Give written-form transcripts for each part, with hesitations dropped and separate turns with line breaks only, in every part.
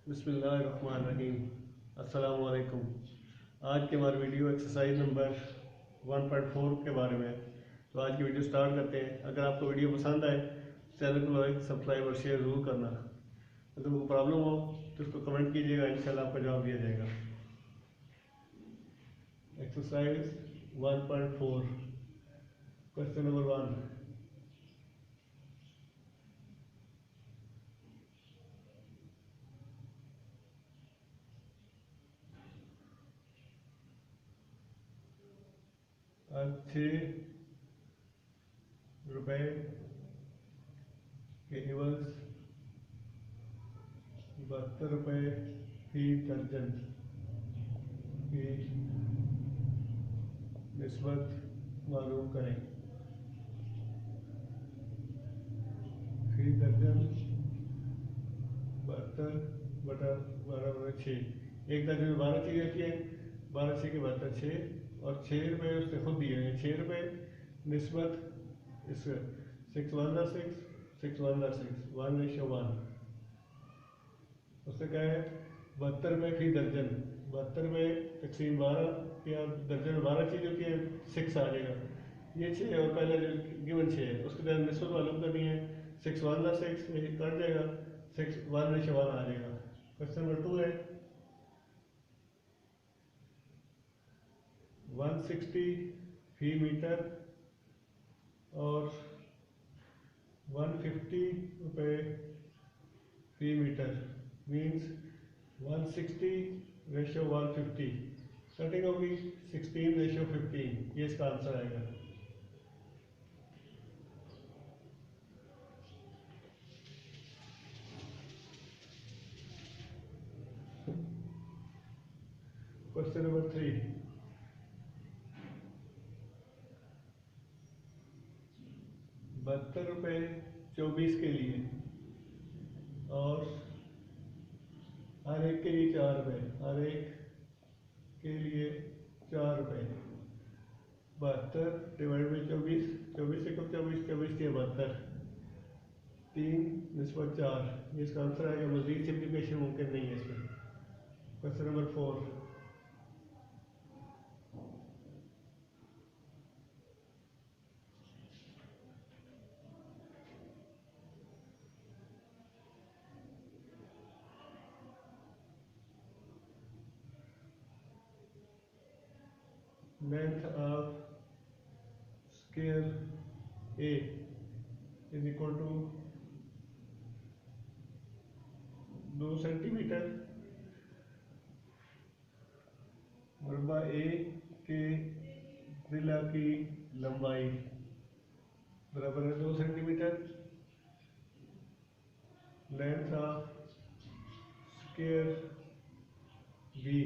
बिस्मिल्लाहिर्रहमानिर्रहीम। अस्सलाम वालेकुम। आज के हमारे वीडियो एक्सरसाइज नंबर 1.4 के बारे में है। तो आज की वीडियो स्टार्ट करते हैं। अगर आपको वीडियो पसंद आए चैनल को लाइक सब्सक्राइब और शेयर ज़रूर करना। अगर कोई प्रॉब्लम हो तो उसको कमेंट कीजिएगा, इंशाल्लाह आपका जवाब दिया जाएगा। Exercise 1.4 question number 1। आज 6 रुपए के एवज 72 रुपए फी दर्जन की निस्बत मालूम करें। फी दर्जन 72 बटा 12 बटा 6। एक दर्जन में 12 चीज़ें होती है, 12 6 के 72 6 और 6 रुपये उसने खुद दिए हैं। 6 रुपये निस्बत इस 6 1 6 6 1 6 1:1 उससे क्या है 72 रुपये फी दर्जन। 72 रुपये तकसीम 12 या दर्जन में 12 चीज़ होती है, 6 आ जाएगा। ये 6 और पहले जो गिवन 6 है उसके दर्जन निस्बत मालूम करनी है। 6 1 6 कट जाएगा, 6 1:1 आ जाएगा। क्वेश्चन नंबर 2 है 160 फी मीटर और 150 रुपये फी मीटर मीन्स 160:150। कटिंग होगी 16:15। ये इसका आंसर आएगा। क्वेश्चन नंबर 3 72 रुपये 24 के लिए और हर एक के लिए 4 रुपये, हर एक के लिए 4 रुपये। 72 डिवाइड बाई 24, 24 से कब 24 24 के 72 3:4। ये इसका आंसर आएगा। मजीद सिंप्लीफिकेशन मुमकिन नहीं है इसमें। Question number 4 length of square A is equal to 2 centimetre मरबा ए के जिला की लंबाई बराबर है 2 centimetre. Length of square B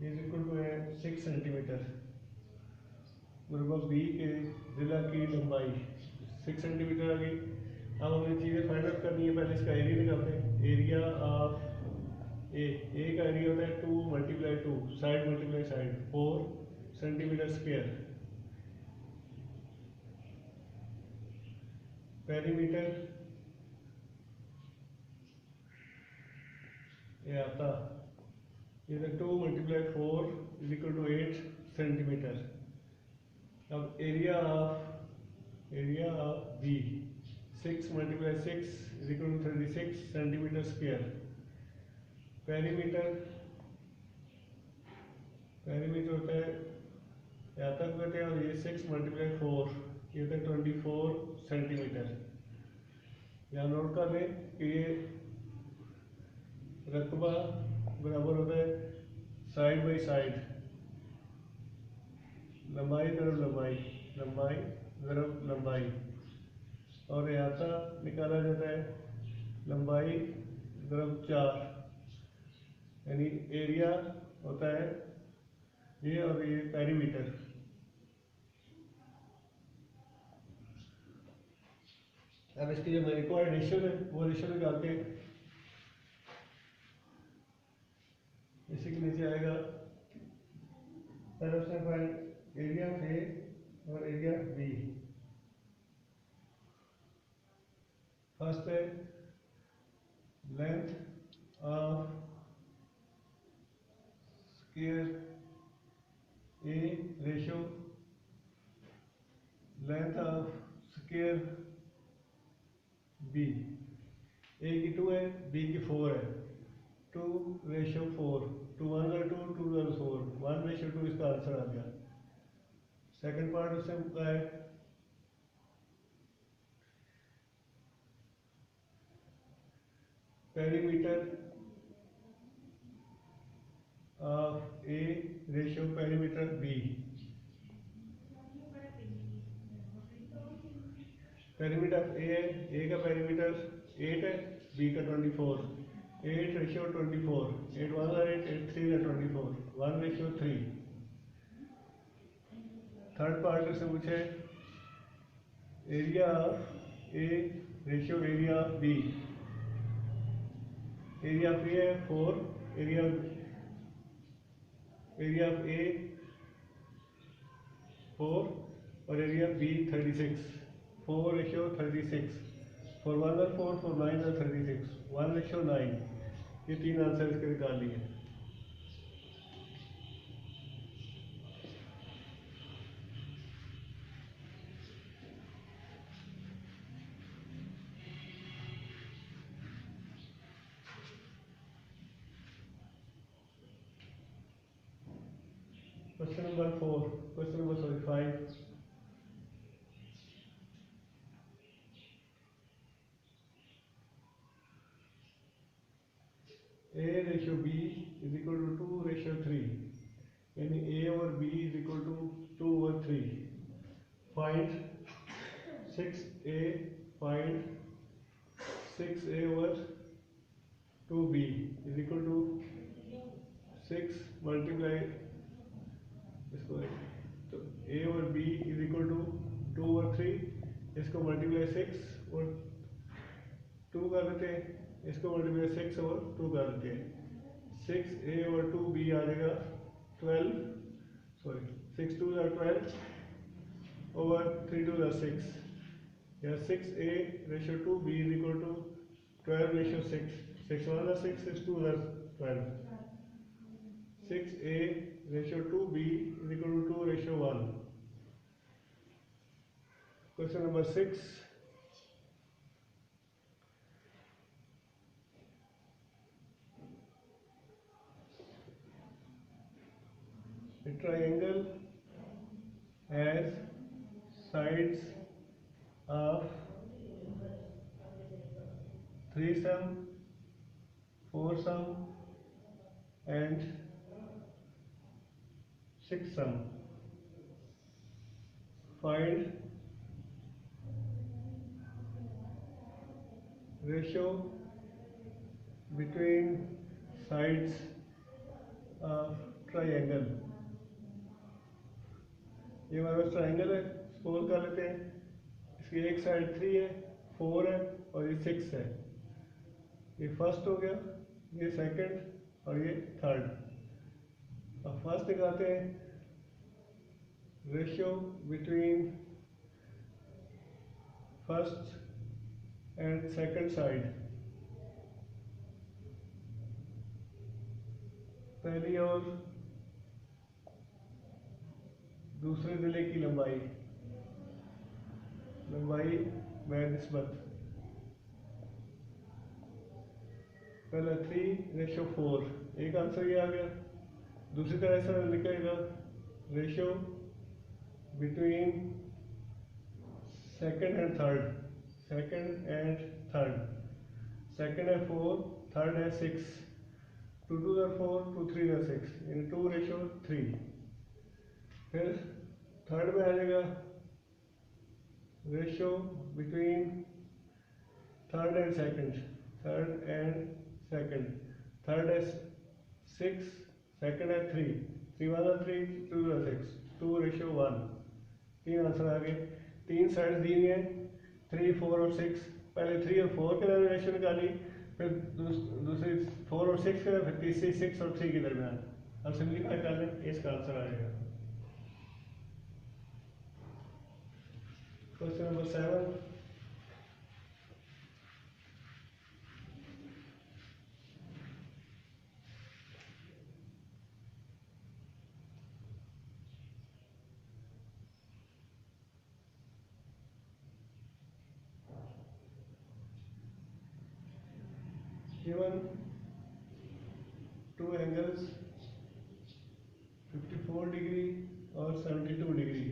is equal to है 6 सेंटीमीटर मरबा बी के जिला की लंबाई 6 सेंटीमीटर आ गई। अब हमें चीज़ें फाइंड आउट करनी है। पहले इसका एरिया निकालते हैं। एरिया ऑफ ए का एरिया होता है 2 × 2 side multiply side 4 centimetre square. Perimeter ये आता ये 2 × 4 इज इक्वल टू 8 सेंटीमीटर। अब area of B 6 × 6 is equal to 36 centimetre square. Perimeter होता है यहाँ तक कहते हैं और ये 6 × 4 ये होता है 24 सेंटीमीटर। यहाँ नोट कर लें कि ये रकबा बराबर होता है साइड बाई साइड, लंबाई ज़रब लंबाई और यहाँ निकाला जाता है लंबाई ज़रब 4 यानी एरिया होता है ये और ये पेरीमीटर। अब इसकी जो रिक्वायर्ड रेशियो है वो रेशियो निकालते हैं। इसी के नीचे आएगा पहले उसने फाइंड एरिया ऑफ ए और एरिया ऑफ बी। फर्स्ट है length of square A ratio length of square B। A की 2 है, B की 4 है, 2:4, 2 1 2, 2 4, 1:2 इसका आंसर आ गया। सेकंड पार्ट उससे है perimeter of A ratio perimeter B. Perimeter of A है, ए का पेरीमीटर 8 है, बी का 24, 8:24, 8 1 8, 8 3 24, 1:3। थर्ड पार्ट से पूछे area of A ratio area of B. Area of A है 4, एरिया ऑफ ए 4 और एरिया ऑफ बी 36, 4:36, 4 1 4, 4 9 36, 1:9। ये 3 आंसर इसके निकाल लिए। Question number 4, question number 5। A ratio B is equal to 2:3, यानी A और B is equal to 2/3। Find 6A, find 6A over 2B is equal to 6 multiply इसको, तो A और B इज इक्वल टू 2/3, इसको multiply 6 और 2 कर देते हैं, इसको मल्टीप्लाई 6 और 2 कर देते हैं। 6A और 2B आ जाएगा 12, सॉरी 6 2 12 over 3 2 6, या 6A ratio 2B is equal to 12:6, 6 1 6, 6 2 12, 6A ratio 2B is equal to 2:1। Question number 6, a triangle has sides of 3-sum, 4-sum and 6-sum. Find ratio between sides of triangle। ये हमारे पास triangle है, suppose कर लेते हैं इसकी एक side 3 है, 4 है और ये 6 है। ये फर्स्ट हो गया, ये सेकंड और ये थर्ड। अब फर्स्ट निकालते हैं ratio between first and second side. पहली और दूसरे जिले की लंबाई में निस्बत। पहला 3:4, एक आंसर ये आ गया। दूसरी तरह ऐसा लिखेगा ratio between second and third. Second है 4, थर्ड है 6, 2 2 4, 2 3 6, यानी 2:3। फिर थर्ड में आ जाएगा ratio between third and second. Third है 6, सेकंड है 3, 3 1 3, 2 6, 2:1। 3 आंसर आ गए। 3 साइड दी हुई हैं 3 4 और 6। पहले 3 और 4 के दरमियान रेशियो निकाली, फिर दूसरी 4 और 6 के, फिर तीसरी 6 और 3 के दरमियान। अब सिंपलीफाई कर लें, इसका आंसर आ जाएगा। Question number 7, given two angles 54 degree और 72 डिग्री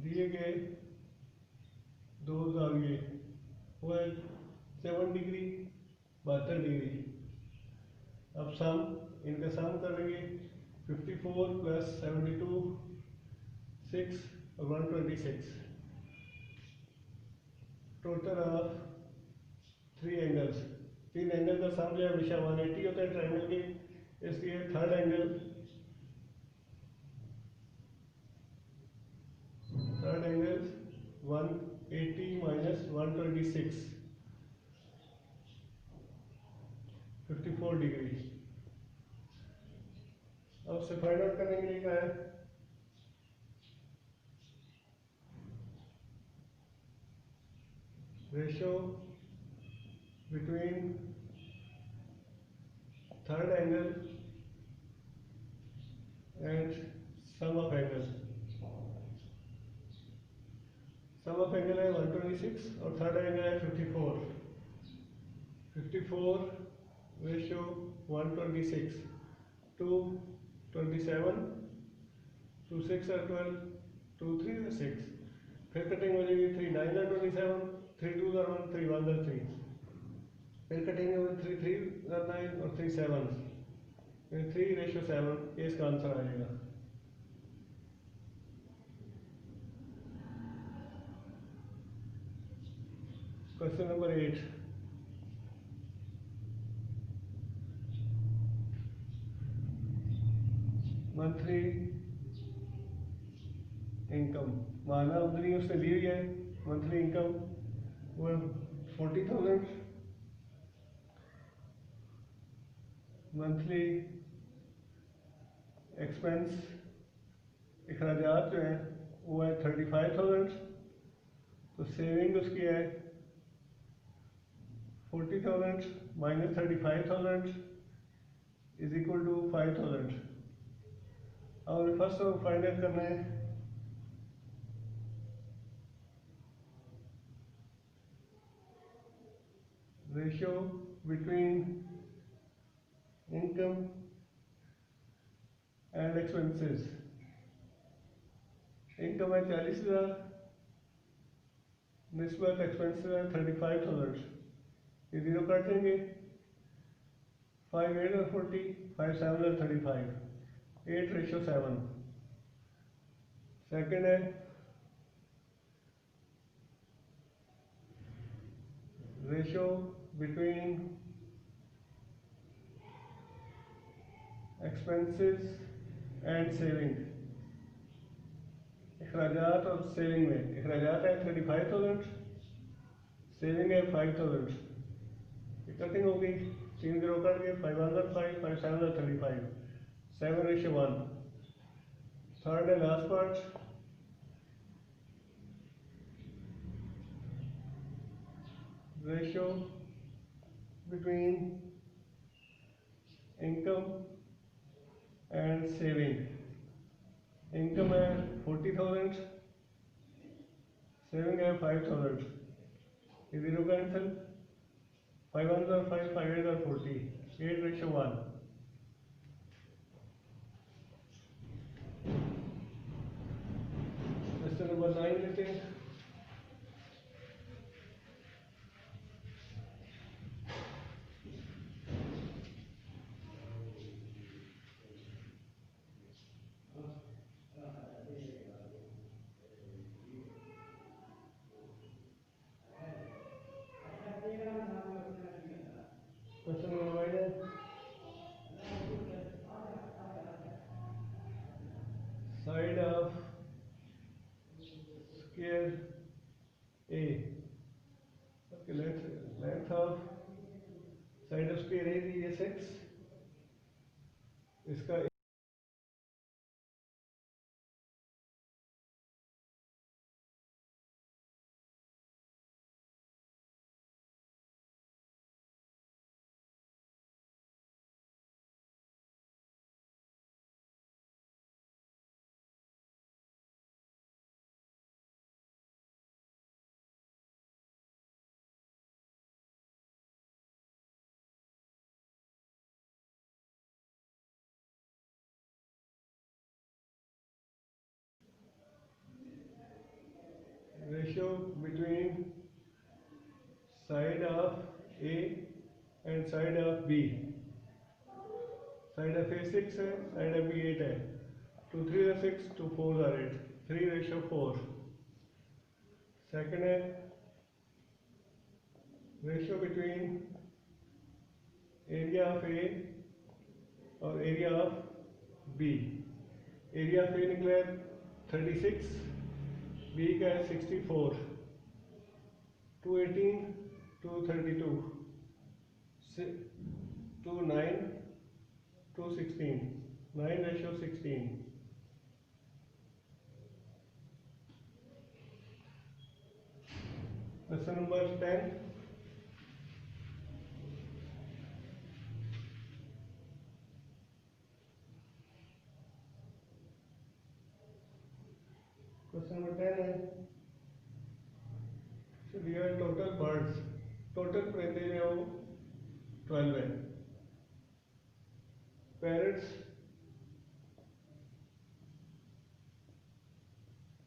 दिए गए, दो जाविये वो है 7 डिग्री 72 डिग्री। अब सम इनका सम करेंगे 54 प्लस 72 6 और 126 टोटल ऑफ 3 एंगल्स। 3 एंगल का सम जो है हमेशा 180 होता है ट्रायंगल के, इसलिए थर्ड एंगल 180 माइनस 126 54 डिग्री। अब से फाइंड आउट करने के लिए क्या है, ratio between third angle and sum of angle. Sum of angle है 126 और थर्ड एंगल है 54। 54 रेशियो 126 2 27 2 6 are 12 2 3 are 6। फिर कटिंग हो जाएगी 3 9 are 27 3 2 are 1 3 1 are 3। फिर कटिंग हो 3 3 are 9 और 3 7, फिर 3 रेशियो 7, ये इसका आंसर आ जाएगा। क्वेश्चन नंबर 8, मंथली इनकम माना आमदनी उसने दी हुई है, मंथली इनकम वो 40,000। मंथली एक्सपेंस अखराजात जो है वो है 35,000। तो सेविंग उसकी है 40,000 माइनस 35,000 इज इक्वल टू 5,000। और फर्स्ट फाइंड आउट करना है ratio between income and expenses. Income है 40,000, निस्बत एक्सपेंसेस है 35,000। ये जीरो काट देंगे, 5 8 और 40 5 7 और 35 8 रेशियो 7। सेकेंड है ratio between expenses and saving. अखराजात और सेविंग में अखराजात है 35,000, सेविंग है 5,000। कटिंग होगी 3 जीरो कट गए, 5 1 5 5 7 35 7 रेशियो 1। थर्ड है last part ratio between income and saving. Income है 40,000, सेविंग है 5,000। ये जीरो कैंसिल, 5 1 5 5 8 और 40 8 रेशियो 1। क्वेश्चन नंबर 9 लेते हैं। क्वेश्चन नंबर 9 है side of square A. Length of side of square A दी है 6, इसका ratio between side of A and side of B. Side of A 6 है, साइड ऑफ बी 8 है. 2 3 are 6, 2 4 are 8. 3:4. Second है ratio between area of A और area of B. Area of A निकला है 36, B का है 64. 218, 232, 2 9, 2 16. 9:16. Question number 10. क्वेश्चन नंबर 10 है total birds. Total परिंदे जो 12 है. पैरट्स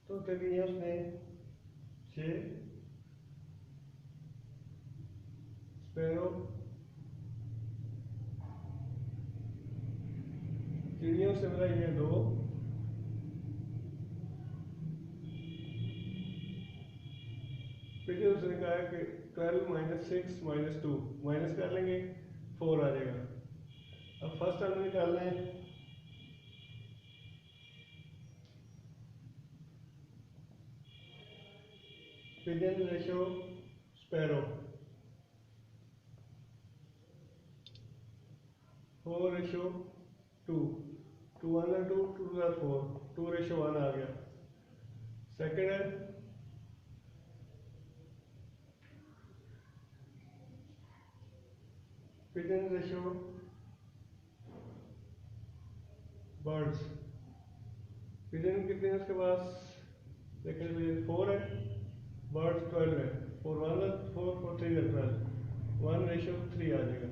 तो दिए उसने 6. स्पैरो चिड़ियों से मिला ये 2. फिर उसने कहा कि 12 - 6 - 2 माइनस कर लेंगे 4 आ जाएगा. अब फर्स्ट टर्म निकालना है. Pigeon ratio sparrow 4:2. 2 1 are 2, 2 are 4. 2:1 आ गया. सेकेंड है पिजन रेशियो बर्ड्स. पिजन कितने हैं उसके पास देखिए 4 है. बर्ड्स 12 है. 4 1 4 4 3 12. 1:3 आ जाएगा.